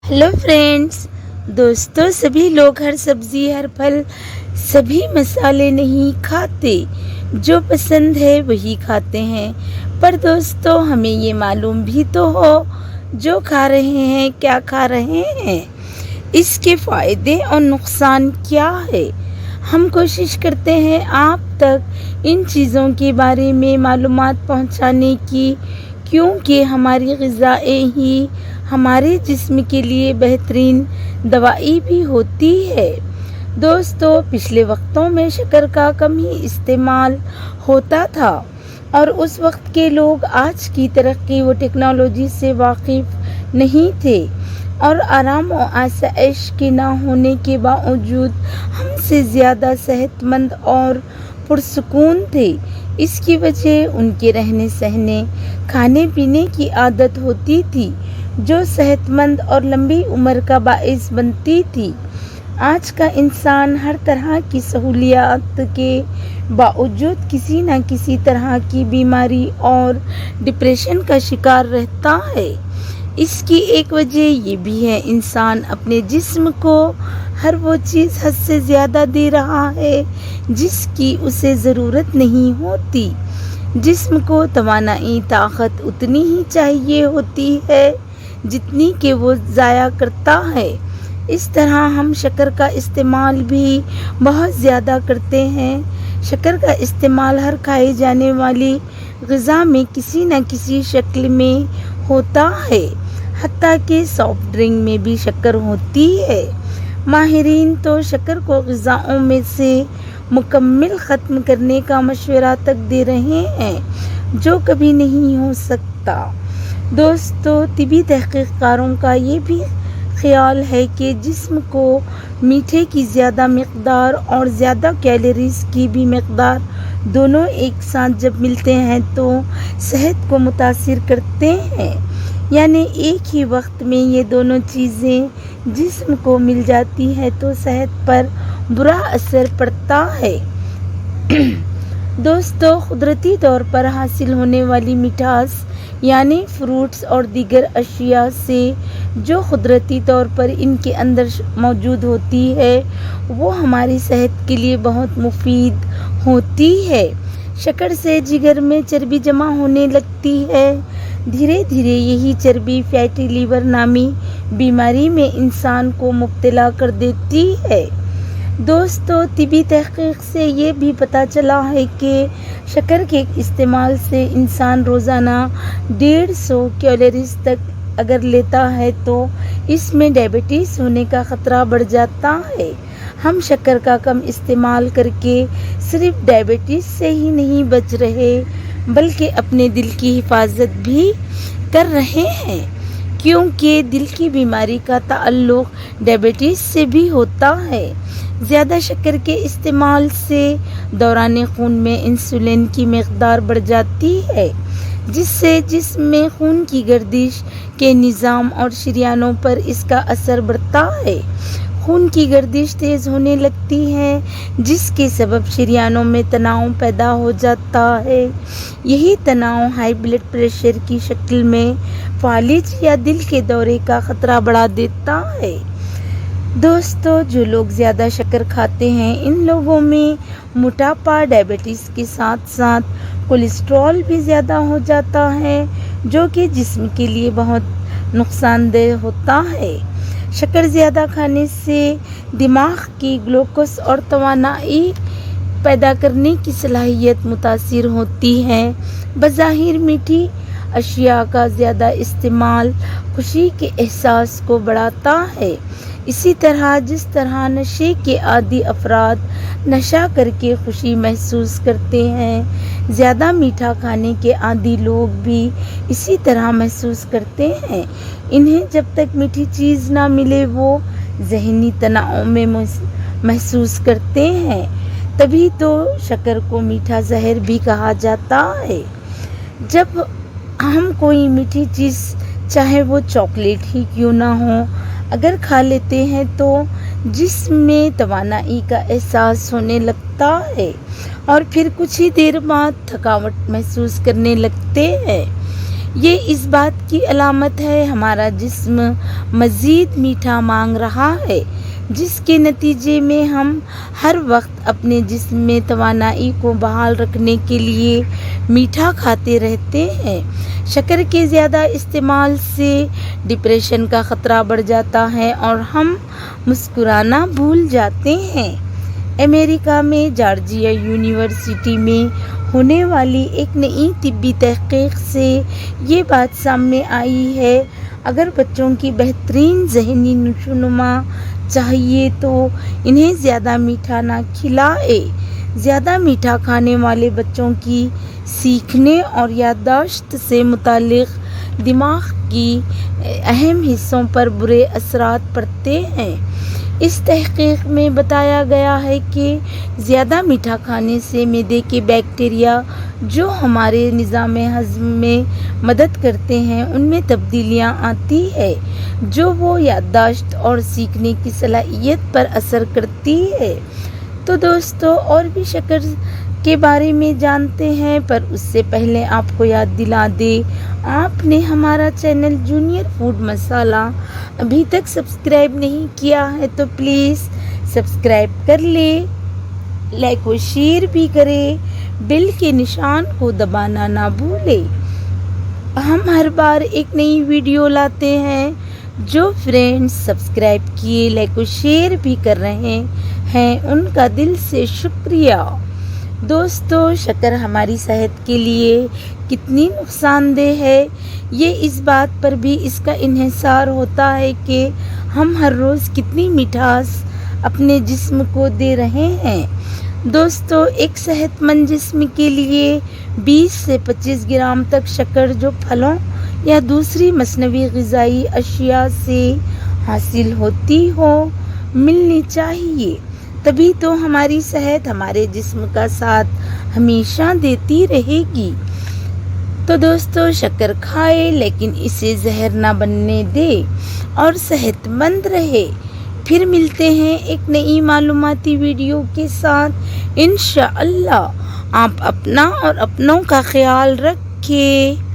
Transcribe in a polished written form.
Hello friends, दोस्तों सभी लोग हर सब्जी हर फल सभी मसाले नहीं खाते। जो पसंद है वही खाते हैं। पर दोस्तों हमें ये मालूम भी तो हो जो खा रहे हैं क्या खा रहे हैं, इसके फ़ायदे और नुकसान क्या है। हम कोशिश करते हैं आप तक इन चीज़ों के बारे में मालूमात पहुंचाने की, क्योंकि हमारी ग़िज़ाएँ ही हमारे जिस्म के लिए बेहतरीन दवाई भी होती है। दोस्तों पिछले वक्तों में शक्कर का कम ही इस्तेमाल होता था और उस वक्त के लोग आज की तरक्की व टेक्नोलॉजी से वाकिफ़ नहीं थे और आराम और आसाइश के ना होने के बावजूद हमसे ज़्यादा सेहतमंद और पुरसुकून थे। इसकी वजह उनके रहने सहने खाने पीने की आदत होती थी जो सेहतमंद और लंबी उम्र का बाइस बनती थी। आज का इंसान हर तरह की सहूलियात के बावजूद किसी न किसी तरह की बीमारी और डिप्रेशन का शिकार रहता है। इसकी एक वजह ये भी है इंसान अपने जिस्म को हर वो चीज़ हद से ज़्यादा दे रहा है जिसकी उसे ज़रूरत नहीं होती। जिस्म को तवानाई ताकत उतनी ही चाहिए होती है जितनी कि वो ज़ाया करता है। इस तरह हम शक्कर का इस्तेमाल भी बहुत ज़्यादा करते हैं। शक्कर का इस्तेमाल हर खाई जाने वाली ग़िज़ा में किसी न किसी शक्ल में होता है, हत्ता कि सॉफ्ट ड्रिंक में भी शक्कर होती है। माहिरीन तो शक्कर को ग़िज़ाओं में से मुकम्मल ख़त्म करने का मशवरा तक दे रहे हैं जो कभी नहीं हो सकता। दोस्तों तिबी तहक़ीक़कारों का ये भी ख़्याल है कि जिस्म को मीठे की ज़्यादा मक़दार और ज़्यादा कैलोरीज़ की भी मक़दार दोनों एक साथ जब मिलते हैं तो सेहत को मुतासिर करते हैं। यानी एक ही वक्त में ये दोनों चीज़ें जिस्म को मिल जाती है तो सेहत पर बुरा असर पड़ता है। दोस्तों कुदरती तौर पर हासिल होने वाली मिठास यानी फ्रूट्स और दीगर अशिया से जो कुदरती तौर पर इनके अंदर मौजूद होती है वो हमारी सेहत के लिए बहुत मुफीद होती है। शक्कर से जिगर में चर्बी जमा होने लगती है। धीरे धीरे यही चर्बी फैटी लीवर नामी बीमारी में इंसान को मुब्तला कर देती है। दोस्तों तिबी तहक़ीक़ से ये भी पता चला है कि शक्कर के इस्तेमाल से इंसान रोज़ाना 150 कैलोरीज़ तक अगर लेता है तो इसमें डायबिटीज़ होने का ख़तरा बढ़ जाता है। हम शक्कर का कम इस्तेमाल करके सिर्फ डायबिटीज़ से ही नहीं बच रहे बल्कि अपने दिल की हिफाजत भी कर रहे हैं, क्योंकि दिल की बीमारी का ताल्लुक़ डायबिटीज़ से भी होता है। ज़्यादा शक्कर के इस्तेमाल से दौरान खून में इंसुलिन की मक़दार बढ़ जाती है जिससे जिस्म में खून की गर्दिश के निज़ाम और शरियानों पर इसका असर बढ़ता है। खून की गर्दिश तेज़ होने लगती है जिसके सबब शरियानों में तनाव पैदा हो जाता है। यही तनाव हाई ब्लड प्रेशर की शक्ल में फालिज या दिल के दौरे का ख़तरा बढ़ा देता है। दोस्तों जो लोग ज़्यादा शक्कर खाते हैं इन लोगों में मोटापा डायबिटीज़ के साथ साथ कोलेस्ट्रॉल भी ज़्यादा हो जाता है जो कि जिस्म के लिए बहुत नुकसानदेह होता है। शक्कर ज़्यादा खाने से दिमाग की ग्लूकोज और तवानाई पैदा करने की सलाहियत मुतासिर होती है। बज़ाहिर मीठी अशिया का ज़्यादा इस्तेमाल खुशी के एहसास को बढ़ाता है। इसी तरह जिस तरह नशे के आदी अफराद नशा करके खुशी महसूस करते हैं, ज़्यादा मीठा खाने के आदी लोग भी इसी तरह महसूस करते हैं। इन्हें जब तक मीठी चीज़ ना मिले वो ज़हनी तनाव में महसूस करते हैं। तभी तो शक्कर को मीठा जहर भी कहा जाता है। जब हम कोई मीठी चीज़ चाहे वो चॉकलेट ही क्यों ना हो अगर खा लेते हैं तो जिस्म में तवानाई का एहसास होने लगता है और फिर कुछ ही देर बाद थकावट महसूस करने लगते हैं। یہ اس بات کی علامت ہے ہمارا جسم مزید میٹھا مانگ رہا ہے، جس کے نتیجے میں ہم ہر وقت اپنے جسم میں توانائی کو بحال رکھنے کے لیے میٹھا کھاتے رہتے ہیں۔ شکر کے زیادہ استعمال سے ڈپریشن کا خطرہ بڑھ جاتا ہے اور ہم مسکرانا بھول جاتے ہیں۔ امریکہ میں جارجیا یونیورسٹی میں ہونے والی ایک نئی طبی تحقیق سے یہ بات سامنے آئی ہے، اگر بچوں کی بہترین ذہنی نشوونما چاہیے تو انہیں زیادہ میٹھا نہ کھلائے۔ زیادہ میٹھا کھانے والے بچوں کی سیکھنے اور یادداشت سے متعلق دماغ کی اہم حصوں پر برے اثرات پڑتے ہیں۔ اس تحقیق میں بتایا گیا ہے کہ زیادہ میٹھا کھانے سے معدے کے بیکٹیریا جو ہمارے نظام ہضم میں مدد کرتے ہیں ان میں تبدیلیاں آتی ہیں، جو وہ یادداشت اور سیکھنے کی صلاحیت پر اثر کرتی ہے۔ تو دوستو اور بھی شکر کے بارے میں جانتے ہیں، پر اس سے پہلے آپ کو یاد دلا دیں، آپ نے ہمارا چینل جونیئر فوڈ مسالہ ابھی تک سبسکرائب نہیں کیا ہے تو پلیز سبسکرائب کر لیں، لائک و شیئر بھی کریں، بیل کے نشان کو دبانا نہ بھولیں۔ ہم ہر بار ایک نئی ویڈیو لاتے ہیں، جو فرینڈز سبسکرائب کیے لائک و شیئر بھی کر رہے ہیں ان کا دل سے شکریہ۔ دوستو شکر ہماری صحت کے لیے کتنی نقصان دہ ہے، یہ اس بات پر بھی اس کا انحصار ہوتا ہے کہ ہم ہر روز کتنی مٹھاس اپنے جسم کو دے رہے ہیں۔ دوستو ایک صحت مند جسم کے لیے 20 سے 25 گرام تک شکر جو پھلوں یا دوسری مصنوعی غذائی اشیاء سے حاصل ہوتی ہو ملنی چاہیے، تبھی تو ہماری صحت ہمارے جسم کا ساتھ ہمیشہ دیتی رہے گی۔ تو دوستو شکر کھائے لیکن اسے زہر نہ بننے دے اور صحت مند رہے۔ پھر ملتے ہیں ایک نئی معلوماتی ویڈیو کے ساتھ انشاءاللہ۔ آپ اپنا اور اپنوں کا خیال رکھیں۔